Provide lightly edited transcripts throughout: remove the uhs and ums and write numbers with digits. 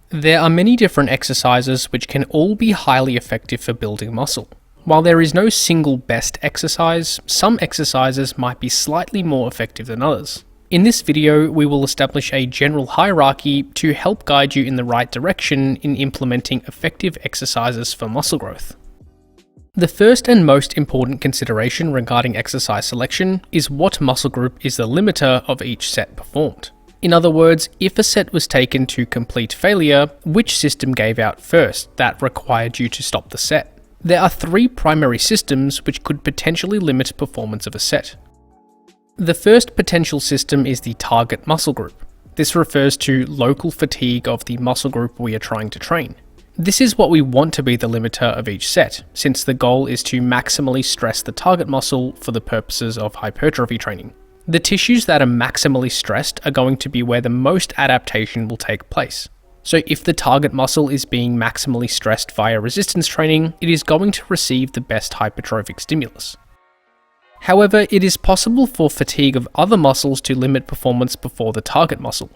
There are many different exercises which can all be highly effective for building muscle. While there is no single best exercise, some exercises might be slightly more effective than others. In this video, we will establish a general hierarchy to help guide you in the right direction in implementing effective exercises for muscle growth. The first and most important consideration regarding exercise selection is what muscle group is the limiter of each set performed. In other words, if a set was taken to complete failure, which system gave out first that required you to stop the set? There are three primary systems which could potentially limit performance of a set. The first potential system is the target muscle group. This refers to local fatigue of the muscle group we are trying to train. This is what we want to be the limiter of each set, since the goal is to maximally stress the target muscle for the purposes of hypertrophy training. The tissues that are maximally stressed are going to be where the most adaptation will take place. So if the target muscle is being maximally stressed via resistance training, it is going to receive the best hypertrophic stimulus. However, it is possible for fatigue of other muscles to limit performance before the target muscle.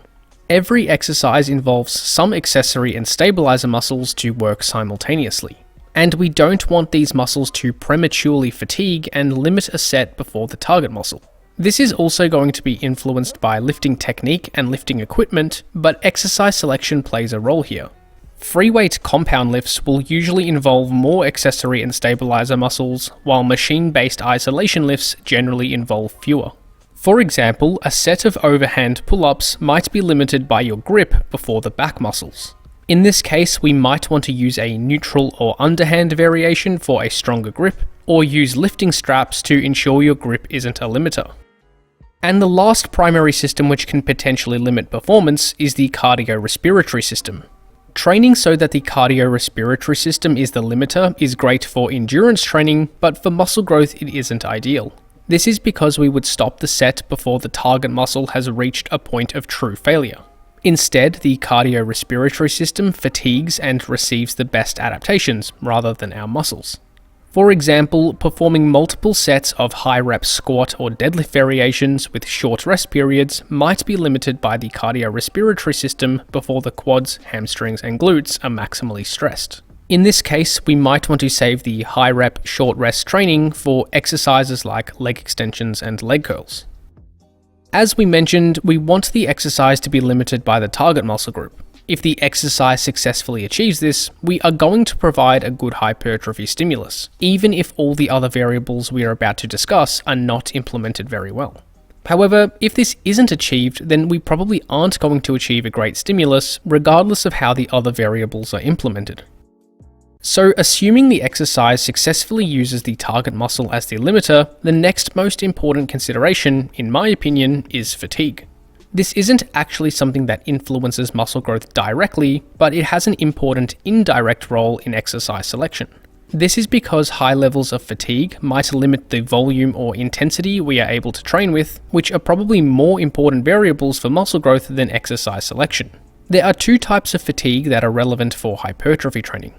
Every exercise involves some accessory and stabilizer muscles to work simultaneously, and we don't want these muscles to prematurely fatigue and limit a set before the target muscle. This is also going to be influenced by lifting technique and lifting equipment, but exercise selection plays a role here. Free weight compound lifts will usually involve more accessory and stabilizer muscles, while machine-based isolation lifts generally involve fewer. For example, a set of overhand pull-ups might be limited by your grip before the back muscles. In this case, we might want to use a neutral or underhand variation for a stronger grip, or use lifting straps to ensure your grip isn't a limiter. And the last primary system which can potentially limit performance is the cardiorespiratory system. Training so that the cardiorespiratory system is the limiter is great for endurance training, but for muscle growth it isn't ideal. This is because we would stop the set before the target muscle has reached a point of true failure. Instead, the cardiorespiratory system fatigues and receives the best adaptations, rather than our muscles. For example, performing multiple sets of high-rep squat or deadlift variations with short rest periods might be limited by the cardiorespiratory system before the quads, hamstrings, and glutes are maximally stressed. In this case, we might want to save the high-rep, short-rest training for exercises like leg extensions and leg curls. As we mentioned, we want the exercise to be limited by the target muscle group. If the exercise successfully achieves this, we are going to provide a good hypertrophy stimulus, even if all the other variables we are about to discuss are not implemented very well. However, if this isn't achieved, then we probably aren't going to achieve a great stimulus, regardless of how the other variables are implemented. So, assuming the exercise successfully uses the target muscle as the limiter, the next most important consideration, in my opinion, is fatigue. This isn't actually something that influences muscle growth directly, but it has an important indirect role in exercise selection. This is because high levels of fatigue might limit the volume or intensity we are able to train with, which are probably more important variables for muscle growth than exercise selection. There are two types of fatigue that are relevant for hypertrophy training.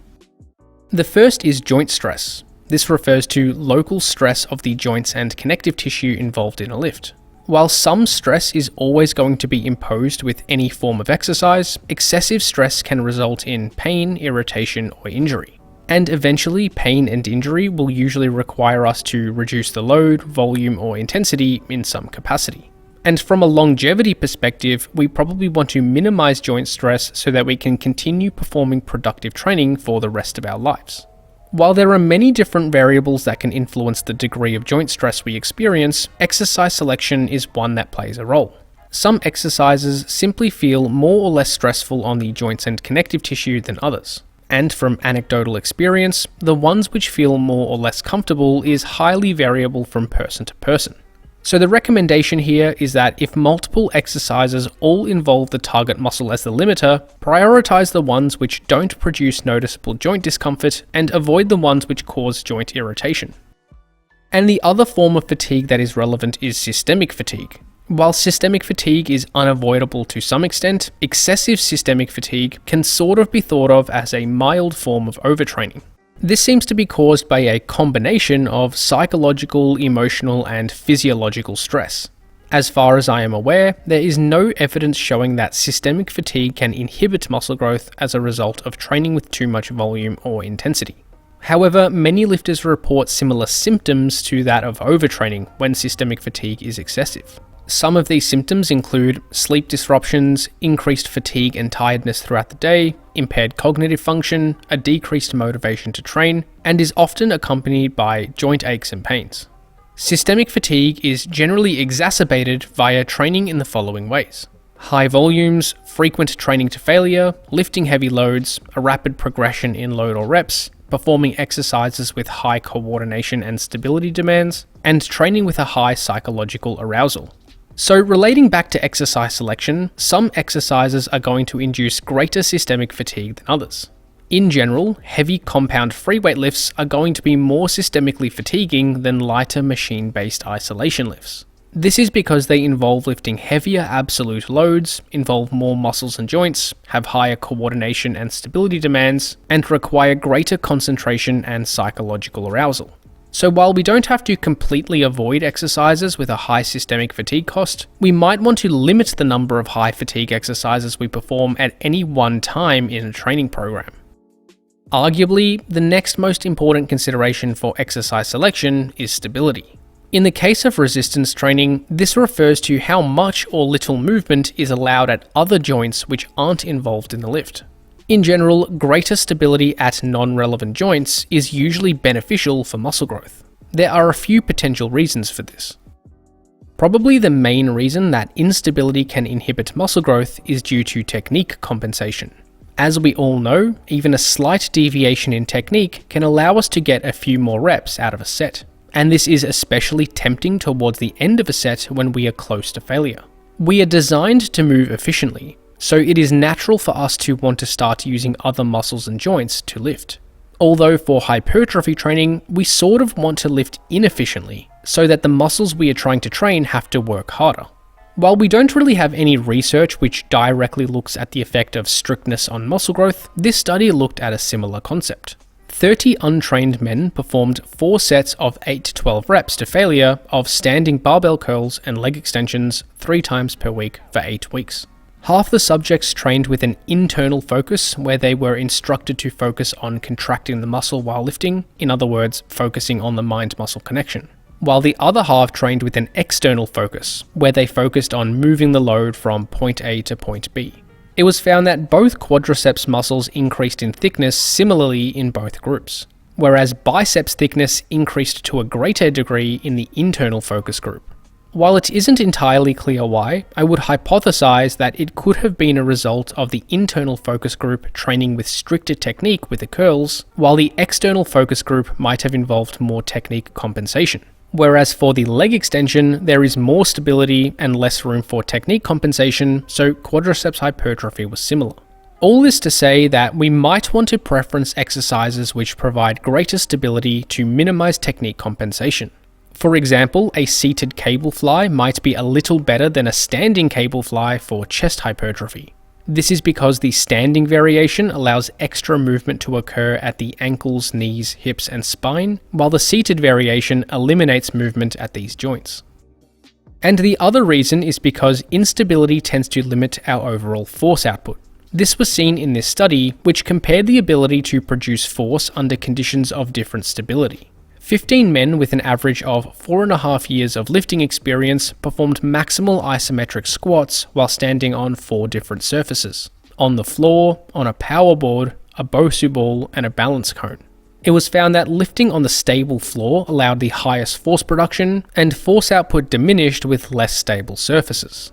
The first is joint stress. This refers to local stress of the joints and connective tissue involved in a lift. While some stress is always going to be imposed with any form of exercise, excessive stress can result in pain, irritation, or injury. And eventually, pain and injury will usually require us to reduce the load, volume, or intensity in some capacity. And from a longevity perspective, we probably want to minimize joint stress so that we can continue performing productive training for the rest of our lives. While there are many different variables that can influence the degree of joint stress we experience, exercise selection is one that plays a role. Some exercises simply feel more or less stressful on the joints and connective tissue than others. And from anecdotal experience, the ones which feel more or less comfortable is highly variable from person to person. So the recommendation here is that if multiple exercises all involve the target muscle as the limiter, prioritize the ones which don't produce noticeable joint discomfort and avoid the ones which cause joint irritation. And the other form of fatigue that is relevant is systemic fatigue. While systemic fatigue is unavoidable to some extent, excessive systemic fatigue can sort of be thought of as a mild form of overtraining. This seems to be caused by a combination of psychological, emotional, and physiological stress. As far as I am aware, there is no evidence showing that systemic fatigue can inhibit muscle growth as a result of training with too much volume or intensity. However, many lifters report similar symptoms to that of overtraining when systemic fatigue is excessive. Some of these symptoms include sleep disruptions, increased fatigue and tiredness throughout the day, impaired cognitive function, a decreased motivation to train, and is often accompanied by joint aches and pains. Systemic fatigue is generally exacerbated via training in the following ways: high volumes, frequent training to failure, lifting heavy loads, a rapid progression in load or reps, performing exercises with high coordination and stability demands, and training with a high psychological arousal. So relating back to exercise selection, some exercises are going to induce greater systemic fatigue than others. In general, heavy compound free weight lifts are going to be more systemically fatiguing than lighter machine-based isolation lifts. This is because they involve lifting heavier absolute loads, involve more muscles and joints, have higher coordination and stability demands, and require greater concentration and psychological arousal. So while we don't have to completely avoid exercises with a high systemic fatigue cost, we might want to limit the number of high fatigue exercises we perform at any one time in a training program. Arguably, the next most important consideration for exercise selection is stability. In the case of resistance training, this refers to how much or little movement is allowed at other joints which aren't involved in the lift. In general, greater stability at non-relevant joints is usually beneficial for muscle growth. There are a few potential reasons for this. Probably the main reason that instability can inhibit muscle growth is due to technique compensation. As we all know, even a slight deviation in technique can allow us to get a few more reps out of a set. And this is especially tempting towards the end of a set when we are close to failure. We are designed to move efficiently, so it is natural for us to want to start using other muscles and joints to lift. Although for hypertrophy training, we sort of want to lift inefficiently, so that the muscles we are trying to train have to work harder. While we don't really have any research which directly looks at the effect of strictness on muscle growth, this study looked at a similar concept. 30 untrained men performed 4 sets of 8 to 12 reps to failure of standing barbell curls and leg extensions 3 times per week for 8 weeks. Half the subjects trained with an internal focus, where they were instructed to focus on contracting the muscle while lifting, in other words, focusing on the mind-muscle connection, while the other half trained with an external focus, where they focused on moving the load from point A to point B. It was found that both quadriceps muscles increased in thickness similarly in both groups, whereas biceps thickness increased to a greater degree in the internal focus group. While it isn't entirely clear why, I would hypothesize that it could have been a result of the internal focus group training with stricter technique with the curls, while the external focus group might have involved more technique compensation. Whereas for the leg extension, there is more stability and less room for technique compensation, so quadriceps hypertrophy was similar. All this to say that we might want to preference exercises which provide greater stability to minimize technique compensation. For example, a seated cable fly might be a little better than a standing cable fly for chest hypertrophy. This is because the standing variation allows extra movement to occur at the ankles, knees, hips, and spine, while the seated variation eliminates movement at these joints. And the other reason is because instability tends to limit our overall force output. This was seen in this study, which compared the ability to produce force under conditions of different stability. 15 men with an average of 4.5 years of lifting experience performed maximal isometric squats while standing on 4 different surfaces: on the floor, on a power board, a Bosu ball, and a balance cone. It was found that lifting on the stable floor allowed the highest force production, and force output diminished with less stable surfaces.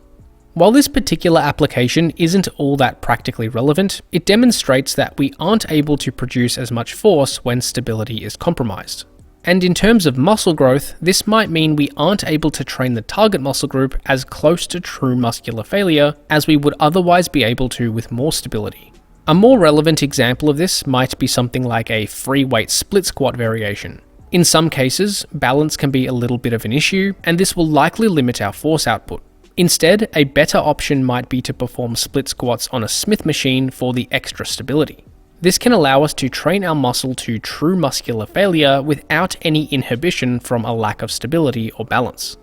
While this particular application isn't all that practically relevant, it demonstrates that we aren't able to produce as much force when stability is compromised. And in terms of muscle growth, this might mean we aren't able to train the target muscle group as close to true muscular failure as we would otherwise be able to with more stability. A more relevant example of this might be something like a free weight split squat variation. In some cases, balance can be a little bit of an issue, and this will likely limit our force output. Instead, a better option might be to perform split squats on a Smith machine for the extra stability. This can allow us to train our muscle to true muscular failure without any inhibition from a lack of stability or balance.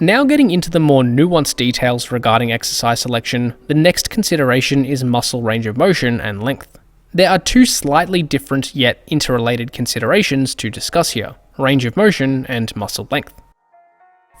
Now getting into the more nuanced details regarding exercise selection, the next consideration is muscle range of motion and length. There are two slightly different yet interrelated considerations to discuss here: range of motion and muscle length.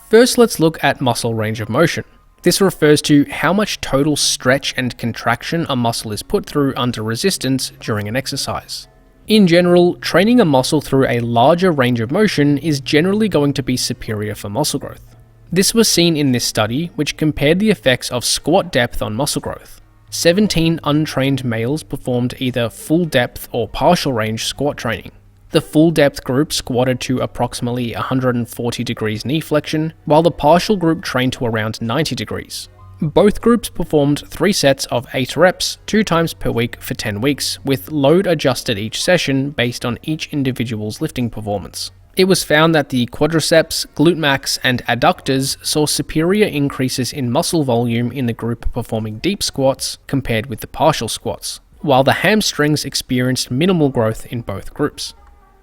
First, let's look at muscle range of motion. This refers to how much total stretch and contraction a muscle is put through under resistance during an exercise. In general, training a muscle through a larger range of motion is generally going to be superior for muscle growth. This was seen in this study, which compared the effects of squat depth on muscle growth. 17 untrained males performed either full depth or partial range squat training. The full depth group squatted to approximately 140 degrees knee flexion, while the partial group trained to around 90 degrees. Both groups performed 3 sets of 8 reps, 2 times per week for 10 weeks, with load adjusted each session based on each individual's lifting performance. It was found that the quadriceps, glute max, and adductors saw superior increases in muscle volume in the group performing deep squats compared with the partial squats, while the hamstrings experienced minimal growth in both groups.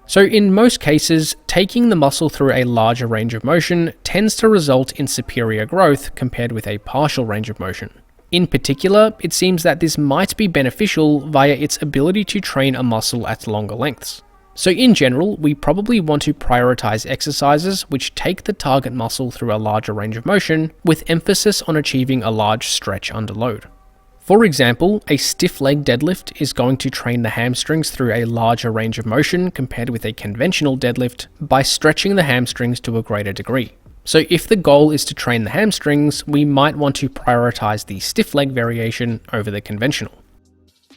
So in most cases, taking the muscle through a larger range of motion tends to result in superior growth compared with a partial range of motion. In particular, it seems that this might be beneficial via its ability to train a muscle at longer lengths. So in general, we probably want to prioritize exercises which take the target muscle through a larger range of motion, with emphasis on achieving a large stretch under load. For example, a stiff leg deadlift is going to train the hamstrings through a larger range of motion compared with a conventional deadlift by stretching the hamstrings to a greater degree. So if the goal is to train the hamstrings, we might want to prioritize the stiff leg variation over the conventional.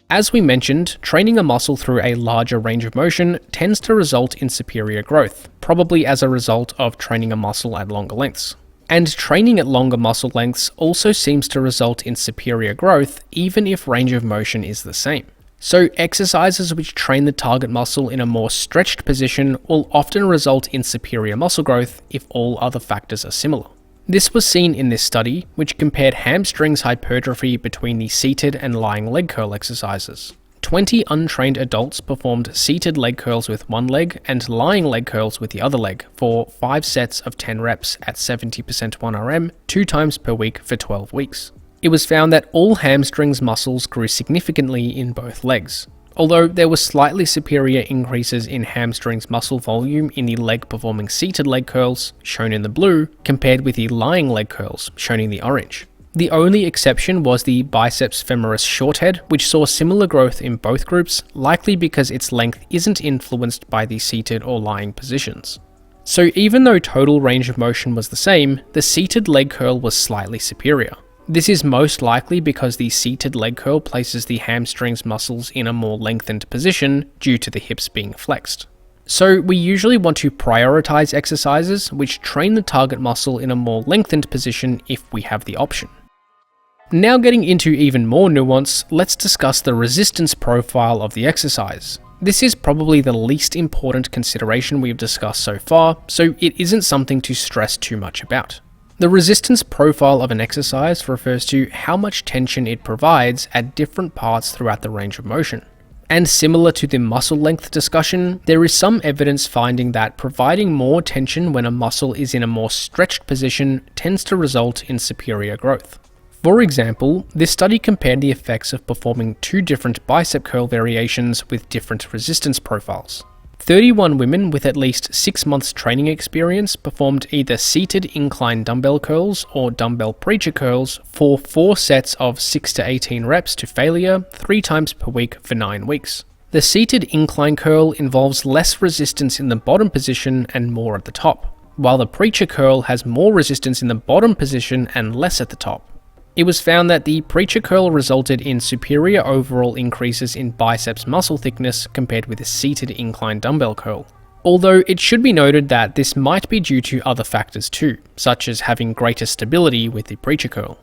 As we mentioned, training a muscle through a larger range of motion tends to result in superior growth, probably as a result of training a muscle at longer lengths. And training at longer muscle lengths also seems to result in superior growth even if range of motion is the same. So exercises which train the target muscle in a more stretched position will often result in superior muscle growth if all other factors are similar. This was seen in this study, which compared hamstrings hypertrophy between the seated and lying leg curl exercises. 20 untrained adults performed seated leg curls with one leg and lying leg curls with the other leg for 5 sets of 10 reps at 70% 1RM 2 times per week for 12 weeks. It was found that all hamstrings muscles grew significantly in both legs, although there were slightly superior increases in hamstrings muscle volume in the leg performing seated leg curls, shown in the blue, compared with the lying leg curls, shown in the orange. The only exception was the biceps femoris short head, which saw similar growth in both groups, likely because its length isn't influenced by the seated or lying positions. So even though total range of motion was the same, the seated leg curl was slightly superior. This is most likely because the seated leg curl places the hamstrings muscles in a more lengthened position due to the hips being flexed. So we usually want to prioritize exercises which train the target muscle in a more lengthened position if we have the option. Now getting into even more nuance, let's discuss the resistance profile of the exercise. This is probably the least important consideration we've discussed so far, so it isn't something to stress too much about. The resistance profile of an exercise refers to how much tension it provides at different parts throughout the range of motion. And similar to the muscle length discussion, there is some evidence finding that providing more tension when a muscle is in a more stretched position tends to result in superior growth. For example, this study compared the effects of performing 2 different bicep curl variations with different resistance profiles. 31 women with at least 6 months training experience performed either seated incline dumbbell curls or dumbbell preacher curls for 4 sets of 6 to 18 reps to failure 3 times per week for 9 weeks. The seated incline curl involves less resistance in the bottom position and more at the top, while the preacher curl has more resistance in the bottom position and less at the top. It was found that the preacher curl resulted in superior overall increases in biceps muscle thickness compared with the seated incline dumbbell curl. Although it should be noted that this might be due to other factors too, such as having greater stability with the preacher curl.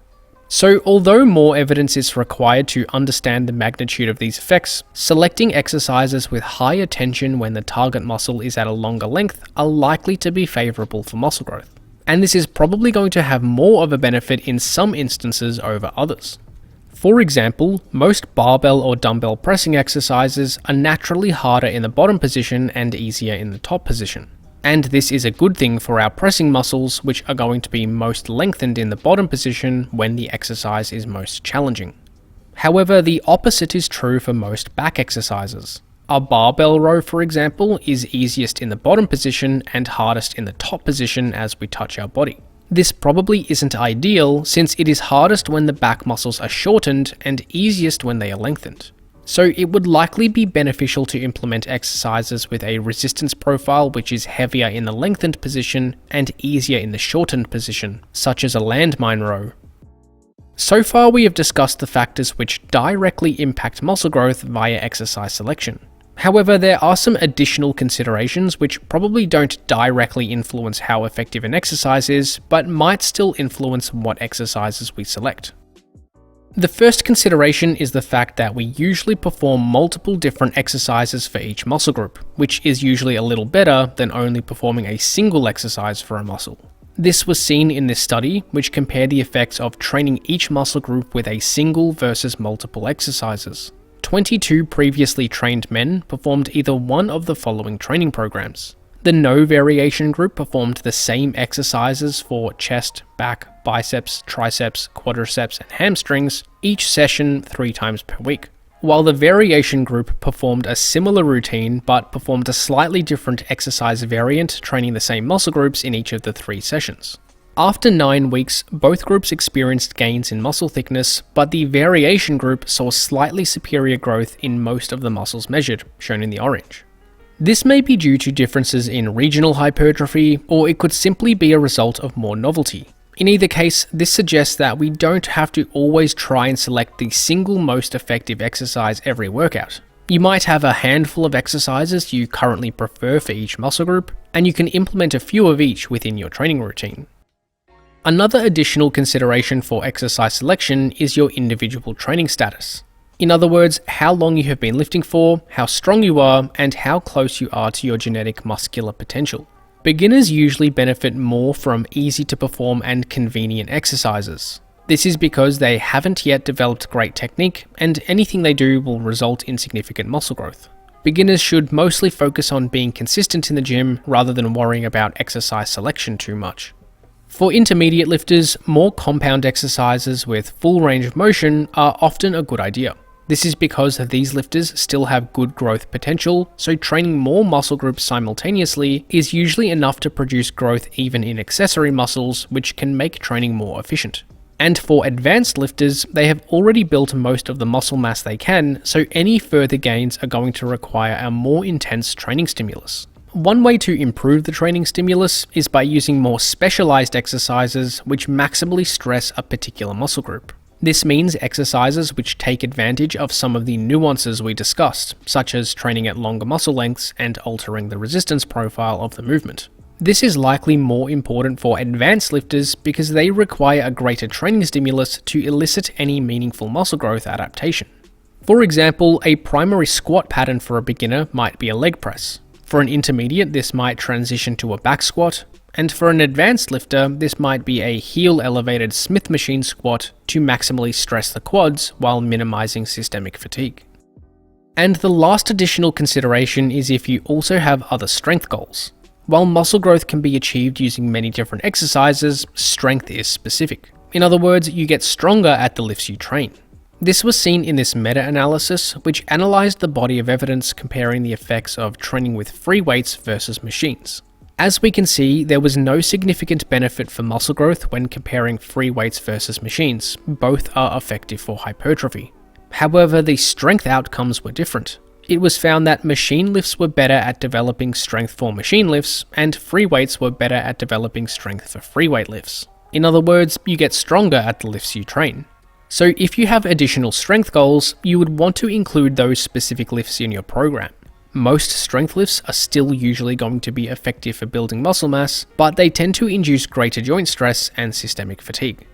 So although more evidence is required to understand the magnitude of these effects, selecting exercises with higher tension when the target muscle is at a longer length are likely to be favourable for muscle growth. And this is probably going to have more of a benefit in some instances over others. For example, most barbell or dumbbell pressing exercises are naturally harder in the bottom position and easier in the top position. And this is a good thing for our pressing muscles, which are going to be most lengthened in the bottom position when the exercise is most challenging. However, the opposite is true for most back exercises. A barbell row, for example, is easiest in the bottom position and hardest in the top position as we touch our body. This probably isn't ideal, since it is hardest when the back muscles are shortened and easiest when they are lengthened. So it would likely be beneficial to implement exercises with a resistance profile which is heavier in the lengthened position and easier in the shortened position, such as a landmine row. So far we have discussed the factors which directly impact muscle growth via exercise selection. However, there are some additional considerations which probably don't directly influence how effective an exercise is, but might still influence what exercises we select. The first consideration is the fact that we usually perform multiple different exercises for each muscle group, which is usually a little better than only performing a single exercise for a muscle. This was seen in this study, which compared the effects of training each muscle group with a single versus multiple exercises. 22 previously trained men performed either one of the following training programs. The no variation group performed the same exercises for chest, back, biceps, triceps, quadriceps, and hamstrings, each session 3 times per week. While the variation group performed a similar routine but performed a slightly different exercise variant, training the same muscle groups in each of the 3 sessions. After 9 weeks, both groups experienced gains in muscle thickness, but the variation group saw slightly superior growth in most of the muscles measured, shown in the orange. This may be due to differences in regional hypertrophy, or it could simply be a result of more novelty. In either case, this suggests that we don't have to always try and select the single most effective exercise every workout. You might have a handful of exercises you currently prefer for each muscle group, and you can implement a few of each within your training routine. Another additional consideration for exercise selection is your individual training status. In other words, how long you have been lifting for, how strong you are, and how close you are to your genetic muscular potential. Beginners usually benefit more from easy to perform and convenient exercises. This is because they haven't yet developed great technique, and anything they do will result in significant muscle growth. Beginners should mostly focus on being consistent in the gym rather than worrying about exercise selection too much. For intermediate lifters, more compound exercises with full range of motion are often a good idea. This is because these lifters still have good growth potential, so training more muscle groups simultaneously is usually enough to produce growth even in accessory muscles, which can make training more efficient. And for advanced lifters, they have already built most of the muscle mass they can, so any further gains are going to require a more intense training stimulus. One way to improve the training stimulus is by using more specialized exercises which maximally stress a particular muscle group. This means exercises which take advantage of some of the nuances we discussed, such as training at longer muscle lengths and altering the resistance profile of the movement. This is likely more important for advanced lifters because they require a greater training stimulus to elicit any meaningful muscle growth adaptation. For example, a primary squat pattern for a beginner might be a leg press. For an intermediate, this might transition to a back squat, and for an advanced lifter, this might be a heel-elevated Smith machine squat to maximally stress the quads while minimizing systemic fatigue. And the last additional consideration is if you also have other strength goals. While muscle growth can be achieved using many different exercises, strength is specific. In other words, you get stronger at the lifts you train. This was seen in this meta-analysis, which analysed the body of evidence comparing the effects of training with free weights versus machines. As we can see, there was no significant benefit for muscle growth when comparing free weights versus machines. Both are effective for hypertrophy. However, the strength outcomes were different. It was found that machine lifts were better at developing strength for machine lifts, and free weights were better at developing strength for free weight lifts. In other words, you get stronger at the lifts you train. So if you have additional strength goals, you would want to include those specific lifts in your program. Most strength lifts are still usually going to be effective for building muscle mass, but they tend to induce greater joint stress and systemic fatigue.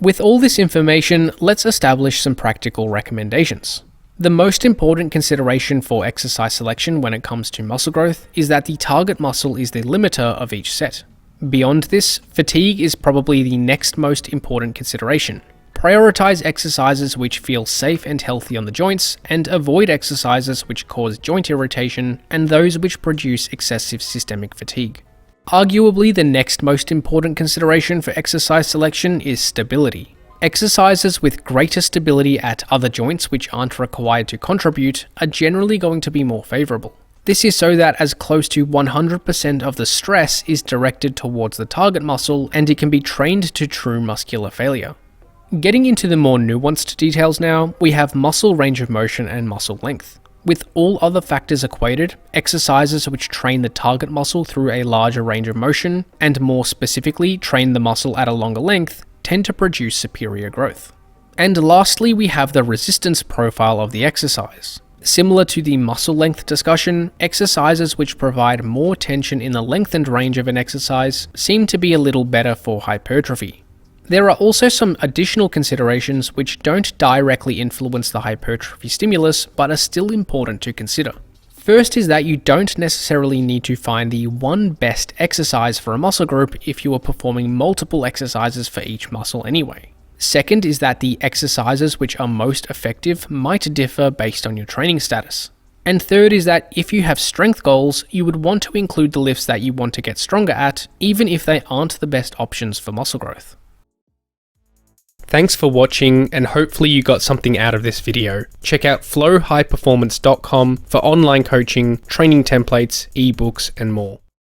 With all this information, let's establish some practical recommendations. The most important consideration for exercise selection when it comes to muscle growth is that the target muscle is the limiter of each set. Beyond this, fatigue is probably the next most important consideration. Prioritize exercises which feel safe and healthy on the joints, and avoid exercises which cause joint irritation and those which produce excessive systemic fatigue. Arguably, the next most important consideration for exercise selection is stability. Exercises with greater stability at other joints which aren't required to contribute are generally going to be more favourable. This is so that as close to 100% of the stress is directed towards the target muscle and it can be trained to true muscular failure. Getting into the more nuanced details now, we have muscle range of motion and muscle length. With all other factors equated, exercises which train the target muscle through a larger range of motion, and more specifically train the muscle at a longer length, tend to produce superior growth. And lastly, we have the resistance profile of the exercise. Similar to the muscle length discussion, exercises which provide more tension in the lengthened range of an exercise seem to be a little better for hypertrophy. There are also some additional considerations which don't directly influence the hypertrophy stimulus, but are still important to consider. First is that you don't necessarily need to find the one best exercise for a muscle group if you are performing multiple exercises for each muscle anyway. Second is that the exercises which are most effective might differ based on your training status. And third is that if you have strength goals, you would want to include the lifts that you want to get stronger at, even if they aren't the best options for muscle growth. Thanks for watching, and hopefully you got something out of this video. Check out flowhighperformance.com for online coaching, training templates, ebooks, and more.